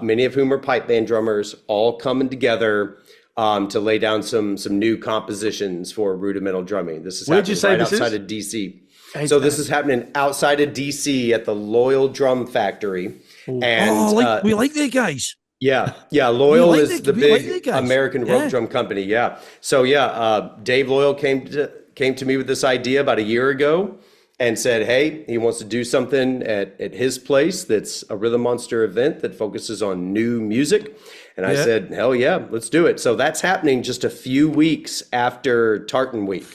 many of whom are pipe band drummers, all coming together to lay down some new compositions for rudimental drumming. This is happening right outside of DC. So this is happening outside of DC at the Loyal Drum Factory. And we like the guys. Yeah. Loyal is the big American rope drum company. Yeah. So Dave Loyal came to me with this idea about a year ago and said, hey, he wants to do something at his place that's a Rhythm Monster event that focuses on new music. And I said, hell yeah, let's do it. So that's happening just a few weeks after Tartan Week.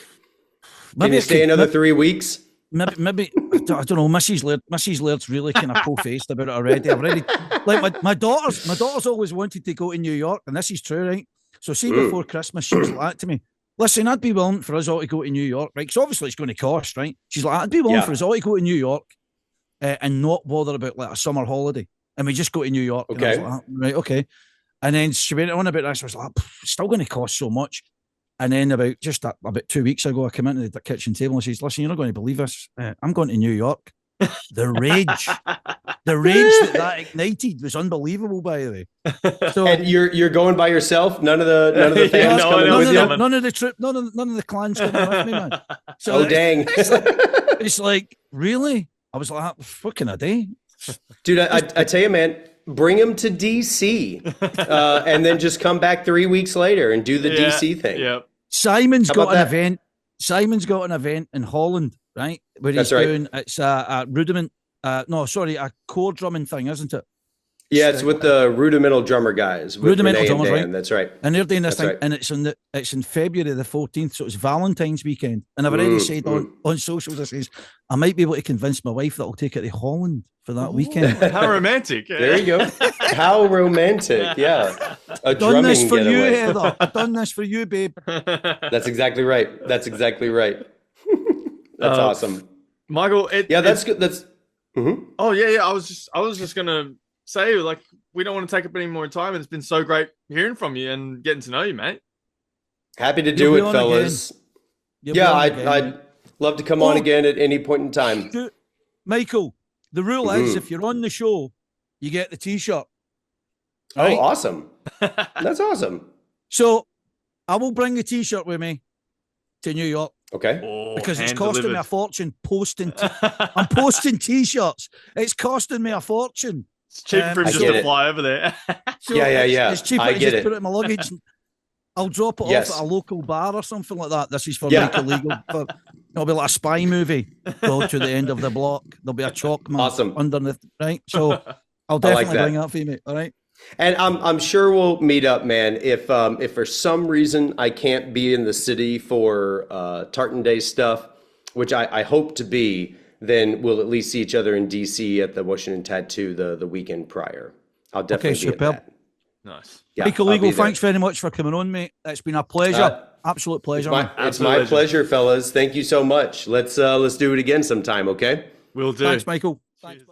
Can you stay another 3 weeks? Maybe I don't know. Mrs. Laird's really kind of po-faced about it already. I've already, like my daughter's always wanted to go to New York, and this is true, right? So see, before Christmas, she was like that to me. Listen, I'd be willing for us all to go to New York, right? Because obviously it's going to cost, right? She's like, I'd be willing for us all to go to New York and not bother about like a summer holiday, and we just go to New York. Okay, and I was like, right, okay. And then she went on about this. I was like, it's still going to cost so much. And then about 2 weeks ago, I came into the kitchen table and says, listen, you're not going to believe this. I'm going to New York. The rage that ignited was unbelievable, by the way. So, and you're going by yourself? None of the fans coming with you? None of the clans coming with me, man. So dang. It's like, really? I was like, what can I do? Dude, I tell you, man, bring him to DC and then just come back 3 weeks later and do the DC thing. Yep. Simon's got an event. Simon's got an event in Holland, right? Where he's doing it's a rudiment. A core drumming thing, isn't it? Yeah, it's with the rudimental drummer guys. Rudimental drummers, right? That's right. And they're doing this thing, and it's in February the 14th, so it's Valentine's weekend. And I've already said on socials, I says I might be able to convince my wife that I'll take it to Holland for that weekend. How romantic! There you go. How romantic! Yeah, I've done this for you, Heather. I've done this for you, babe. That's exactly right. That's awesome, Michael. That's good. That's. Mm-hmm. Oh yeah. I was just gonna say, like, we don't want to take up any more time. It's been so great hearing from you and getting to know you, mate. Happy to do it, fellas. I'd love to come on again at any point in time. Michael, the rule is if you're on the show, you get the t-shirt. Right? Oh, awesome. That's awesome. So I will bring the t-shirt with me to New York. Okay. Because it's costing me a fortune posting. I'm posting t-shirts. It's costing me a fortune. It's cheaper for him just to fly over there. So yeah. It's cheaper to just put it in my luggage. I'll drop it off at a local bar or something like that. This is for like illegal. It'll be like a spy movie. Go to the end of the block. There'll be a chalk mark underneath, right? So I'll definitely bring that for you, mate. All right. And I'm sure we'll meet up, man. If for some reason I can't be in the city for Tartan Day stuff, which I hope to be, then we'll at least see each other in DC at the Washington Tattoo the weekend prior. I'll definitely be at that. Nice. Yeah, Michael I'll Eagle, be there. thanks very much for coming on, mate. It's been a pleasure. Absolute pleasure. It's man. my Absolute pleasure, fellas. Thank you so much. Let's do it again sometime, okay? Will do. Thanks, Michael. Cheers. Thanks.